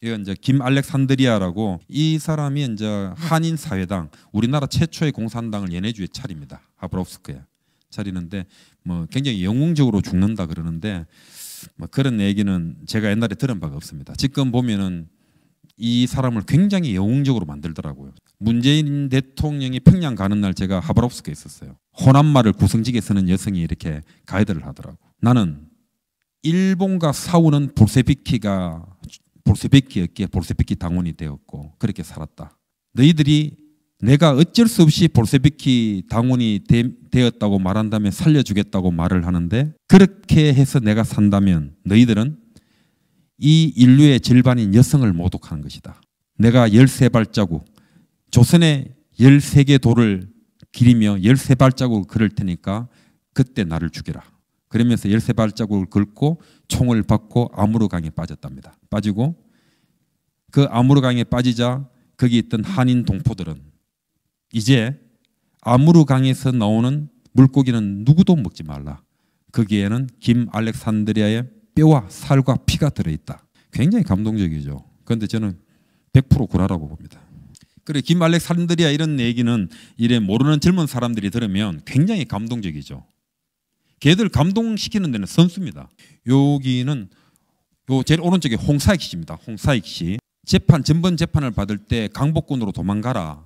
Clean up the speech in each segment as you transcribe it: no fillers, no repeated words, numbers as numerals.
이건 이제 김 알렉산드리아라고, 이 사람이 이제 한인 사회당, 우리나라 최초의 공산당을 연해주에 차립니다. 하브롭스크에 차리는데 뭐 굉장히 영웅적으로 죽는다 그러는데 뭐 그런 얘기는 제가 옛날에 들은 바가 없습니다. 지금 보면은 이 사람을 굉장히 영웅적으로 만들더라고요. 문재인 대통령이 평양 가는 날 제가 하브롭스크에 있었어요. 호남말을 구성지게 쓰는 여성이 이렇게 가이드를 하더라고. 나는 일본과 싸우는 볼셰비키였기에 볼셰비키 당원이 되었고 그렇게 살았다. 너희들이 내가 어쩔 수 없이 볼셰비키 당원이 되었다고 말한다면 살려주겠다고 말을 하는데, 그렇게 해서 내가 산다면 너희들은 이 인류의 절반인 여성을 모독하는 것이다. 내가 13발자국, 조선의 13개 돌을 기리며 13발자국을 걸을 테니까 그때 나를 죽여라. 그러면서 13발자국을 긁고 총을 받고 아무르강에 빠졌답니다. 빠지고 그 아무르강에 빠지자 거기 있던 한인 동포들은 이제 아무르강에서 나오는 물고기는 누구도 먹지 말라. 거기에는 김 알렉산드리아의 뼈와 살과 피가 들어있다. 굉장히 감동적이죠. 그런데 저는 100% 구라라고 봅니다. 그리고 김 알렉산드리아 이런 얘기는 이래 모르는 젊은 사람들이 들으면 굉장히 감동적이죠. 걔들 감동시키는 데는 선수입니다. 여기는 요 제일 오른쪽에 홍사익 씨입니다. 홍사익 씨. 전번 재판을 받을 때 강복군으로 도망가라.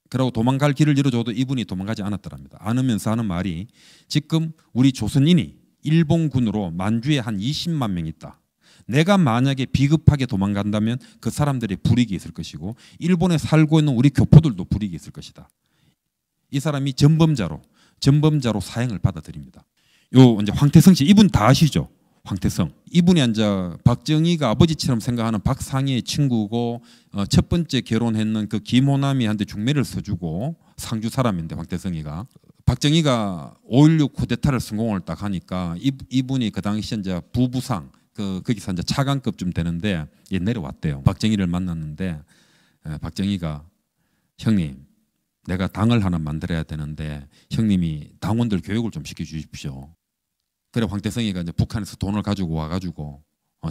그러고 도망갈 길을 열어줘도 이분이 도망가지 않았더랍니다. 않으면서 하는 말이, 지금 우리 조선인이 일본군으로 만주에 한 20만 명 있다. 내가 만약에 비급하게 도망간다면 그 사람들의 불이익이 있을 것이고 일본에 살고 있는 우리 교포들도 불이익이 있을 것이다. 이 사람이 전범자로 사형을 받아들입니다. 요 이제 황태성 씨, 이분 다 아시죠? 황태성. 이분이 이제 박정희가 아버지처럼 생각하는 박상희의 친구고 첫 번째 결혼했는 그 김호남이한테 중매를 써주고 상주 사람인데, 황태성이가 박정희가 5.16 쿠데타를 성공을 딱 하니까 이분이 그 당시 이제 부부상 거기서 이제 차관급쯤 되는데 내려왔대요. 박정희를 만났는데 박정희가, 형님, 내가 당을 하나 만들어야 되는데 형님이 당원들 교육을 좀 시켜주십시오. 그래 황태성이가 이제 북한에서 돈을 가지고 와가지고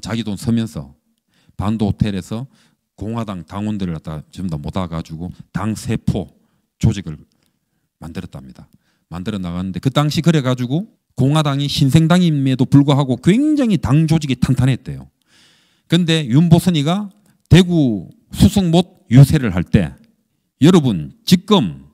자기 돈 쓰면서 반도 호텔에서 공화당 당원들을 갖다 전부 다 모아가지고 당 세포 조직을 만들었답니다. 만들어 나갔는데 그 당시 그래가지고 공화당이 신생당임에도 불구하고 굉장히 당 조직이 탄탄했대요. 근데 윤보선이가 대구 수성못 유세를 할 때, 여러분 지금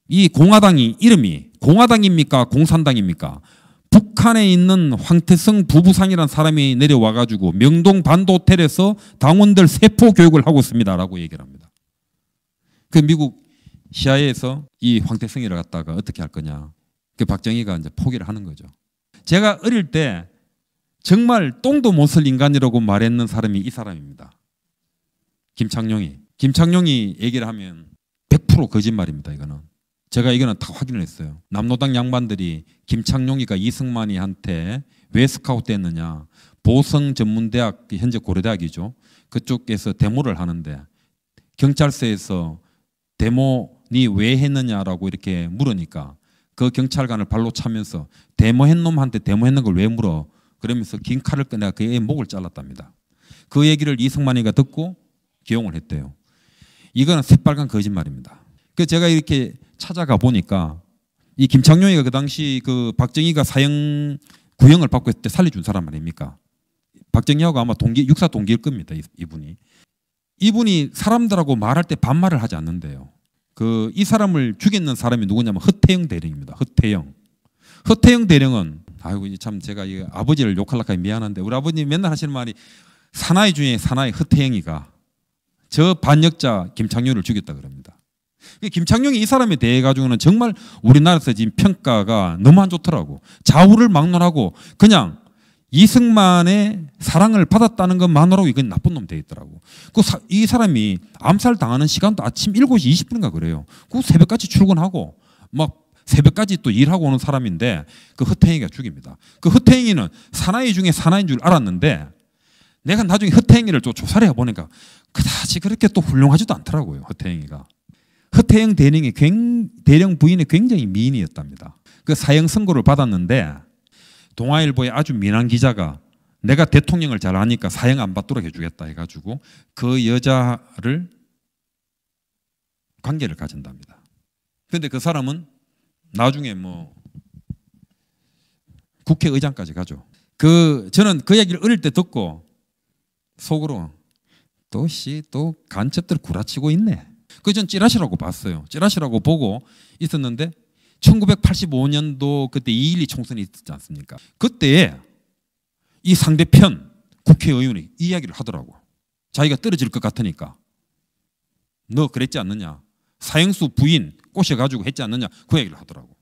이 공화당이 이름이 공화당입니까 공산당입니까? 북한에 있는 황태성 부부상이라는 사람이 내려와가지고 명동 반도 호텔에서 당원들 세포 교육을 하고 있습니다 라고 얘기를 합니다. 그 미국 CIA에서 이 황태성이를 갖다가 어떻게 할 거냐, 그 박정희가 이제 포기를 하는 거죠. 제가 어릴 때 정말 똥도 못 쓸 인간이라고 말했는 사람이 이 사람입니다. 김창룡이 얘기를 하면 100% 거짓말입니다. 이거는 다 확인을 했어요. 남노당 양반들이 김창룡이가 이승만이한테 왜 스카우트 했느냐, 보성 전문대학, 현재 고려대학이죠, 그쪽에서 데모를 하는데 경찰서에서 데모니 왜 했느냐라고 이렇게 물으니까 그 경찰관을 발로 차면서 데모한 놈한테 데모했는 걸 왜 물어? 그러면서 긴 칼을 꺼내 그의 목을 잘랐답니다. 그 얘기를 이승만이가 듣고 기용을 했대요. 이거는 새빨간 거짓말입니다. 그래서 제가 이렇게 찾아가 보니까 이 김창룡이가 그 당시 그 박정희가 사형 구형을 받고 있을 때 살려준 사람 아닙니까? 박정희하고 아마 육사 동기일 겁니다. 이분이 사람들하고 말할 때 반말을 하지 않는데요. 이 사람을 죽였는 사람이 누구냐면 허태영 대령입니다. 허태영 대령은, 아이고 참 제가 이 아버지를 욕하려고 하니 미안한데, 우리 아버님 맨날 하시는 말이 사나이 중에 사나이 허태영이가 저 반역자 김창룡을 죽였다 그럽니다. 김창룡이 이 사람에 대해 가지고는 정말 우리나라에서 지금 평가가 너무 안 좋더라고. 좌우를 막론하고 그냥 이승만의 사랑을 받았다는 것만으로 이건 나쁜 놈 되어 있더라고. 이 사람이 암살 당하는 시간도 아침 7시 20분인가 그래요. 그 새벽까지 출근하고 막 새벽까지 또 일하고 오는 사람인데 그 허태영이가 죽입니다. 그 허태영이는 사나이 중에 사나이인 줄 알았는데 내가 나중에 허태영이를 또 조사를 해보니까 그다지 그렇게 또 훌륭하지도 않더라고요. 허태영 대령 부인이 굉장히 미인이었답니다. 그 사형 선고를 받았는데 동아일보의 아주 민한 기자가 내가 대통령을 잘 아니까 사형 안 받도록 해주겠다 해가지고 그 여자를 관계를 가진답니다. 그런데 그 사람은 나중에 뭐 국회의장까지 가죠. 저는 그 얘기를 어릴 때 듣고 속으로 또 간첩들 구라치고 있네. 전 찌라시라고 봤어요. 찌라시라고 보고 있었는데 1985년도 그때 2.12 총선이 있었지 않습니까? 그때 이 상대편 국회의원이 이 이야기를 하더라고. 자기가 떨어질 것 같으니까. 너 그랬지 않느냐. 사형수 부인 꼬셔가지고 했지 않느냐. 그 얘기를 하더라고.